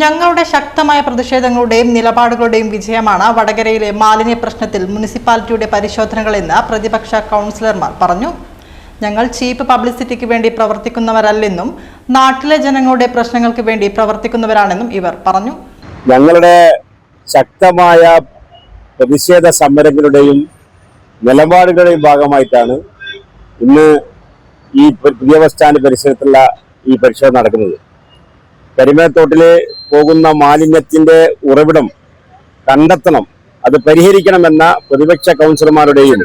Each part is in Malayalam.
ഞങ്ങളുടെ ശക്തമായ പ്രതിഷേധങ്ങളുടെയും നിലപാടുകളുടെയും വിജയമാണ് വടകരയിലെ മാലിന്യ പ്രശ്നത്തിൽ മുനിസിപ്പാലിറ്റിയുടെ പരിശോധനകളെന്ന് പ്രതിപക്ഷ കൗൺസിലർമാർ പറഞ്ഞു. ഞങ്ങൾ ചീപ്പ് പബ്ലിസിറ്റിക്ക് വേണ്ടി പ്രവർത്തിക്കുന്നവരല്ലെന്നും നാട്ടിലെ ജനങ്ങളുടെ പ്രശ്നങ്ങൾക്ക് വേണ്ടി പ്രവർത്തിക്കുന്നവരാണെന്നും ഇവർ പറഞ്ഞു. ഞങ്ങളുടെ ശക്തമായ പ്രതിഷേധ സമരങ്ങളുടെയും നിലപാടുകളുടെയും ഭാഗമായിട്ടാണ് ഇന്ന് ഈ പുതിയ ബസ് സ്റ്റാൻഡ് പരിസരത്തുള്ള ഈ പരിശോധന നടക്കുന്നത്. കരിമേത്തോട്ടില് പോകുന്ന മാലിന്യത്തിന്റെ ഉറവിടം കണ്ടെത്തണം, അത് പരിഹരിക്കണമെന്ന പ്രതിപക്ഷ കൗൺസിലർമാരുടെയും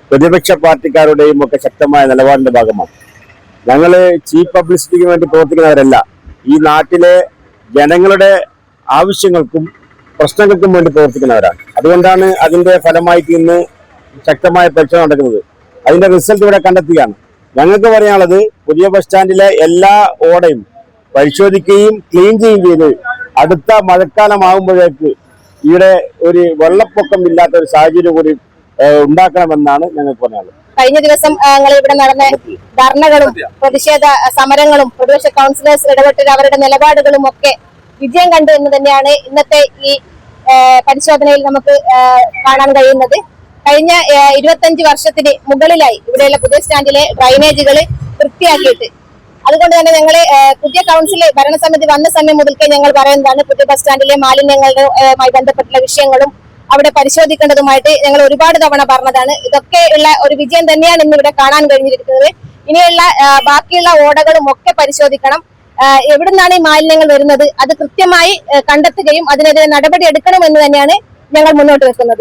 പ്രതിപക്ഷ പാർട്ടിക്കാരുടെയും ഒക്കെ ശക്തമായ നിലപാടിന്റെ ഭാഗമാണ്. ഞങ്ങൾ ചീപ്പ് പബ്ലിസിറ്റിക്ക് വേണ്ടി പ്രവർത്തിക്കുന്നവരല്ല, ഈ നാട്ടിലെ ജനങ്ങളുടെ ആവശ്യങ്ങൾക്കും പ്രശ്നങ്ങൾക്കും വേണ്ടി പ്രവർത്തിക്കുന്നവരാണ്. അതുകൊണ്ടാണ് അതിന്റെ ഫലമായിട്ട് ഇന്ന് ശക്തമായ പരിശോധന നടക്കുന്നത്. അതിന്റെ റിസൾട്ട് ഇവിടെ കണ്ടെത്തുകയാണ്. ഞങ്ങൾക്ക് പറയാനുള്ളത്, പുതിയ ബസ് സ്റ്റാൻഡിലെ എല്ലാ ഓടയും പരിശോധിക്കുകയും ക്ലീൻ ചെയ്യുകയും ചെയ്ത് അടുത്ത മഴക്കാലമാകുമ്പോഴേക്ക് ഇവിടെ ഒരു വെള്ളപ്പൊക്കം ഇല്ലാത്ത ഒരു സാഹചര്യം കൂടി ഉണ്ടാക്കണമെന്നാണ് ഞങ്ങൾക്ക് പറയാനുള്ളത്. കഴിഞ്ഞ ദിവസം ഇവിടെ നടന്ന ധർണകളും പ്രതിഷേധ സമരങ്ങളും പ്രതിപക്ഷ കൗൺസിലേഴ്സ് ഇടപെട്ട് അവരുടെ നിലപാടുകളും ഒക്കെ വിജയം കണ്ടു എന്ന് തന്നെയാണ് ഇന്നത്തെ ഈ പരിശോധനയിൽ നമുക്ക് കാണാൻ കഴിയുന്നത്. കഴിഞ്ഞ 25 വർഷത്തിന് മുകളിലായി ഇവിടെയുള്ള പുതിയ സ്റ്റാൻഡിലെ ഡ്രൈനേജുകൾ വൃത്തിയാക്കിയിട്ട്, അതുകൊണ്ട് തന്നെ ഞങ്ങൾ പുതിയ കൗൺസിൽ ഭരണസമിതി വന്ന സമയം മുതൽക്കേ ഞങ്ങൾ പറയുന്നതാണ്, പുതിയ ബസ് സ്റ്റാൻഡിലെ മാലിന്യങ്ങളുമായി ബന്ധപ്പെട്ടുള്ള വിഷയങ്ങളും അവിടെ പരിശോധിക്കേണ്ടതുമായിട്ട് ഞങ്ങൾ ഒരുപാട് തവണ പറഞ്ഞതാണ്. ഇതൊക്കെ ഉള്ള ഒരു വിജയം തന്നെയാണ് ഇന്ന് ഇവിടെ കാണാൻ കഴിഞ്ഞിരിക്കുന്നത്. ഇനിയുള്ള ബാക്കിയുള്ള ഓടകളും ഒക്കെ പരിശോധിക്കണം. എവിടുന്നാണ് ഈ മാലിന്യങ്ങൾ വരുന്നത് അത് കൃത്യമായി കണ്ടെത്തുകയും അതിനെതിരെ നടപടി എടുക്കണമെന്ന് തന്നെയാണ് ഞങ്ങൾ മുന്നോട്ട് വെക്കുന്നത്.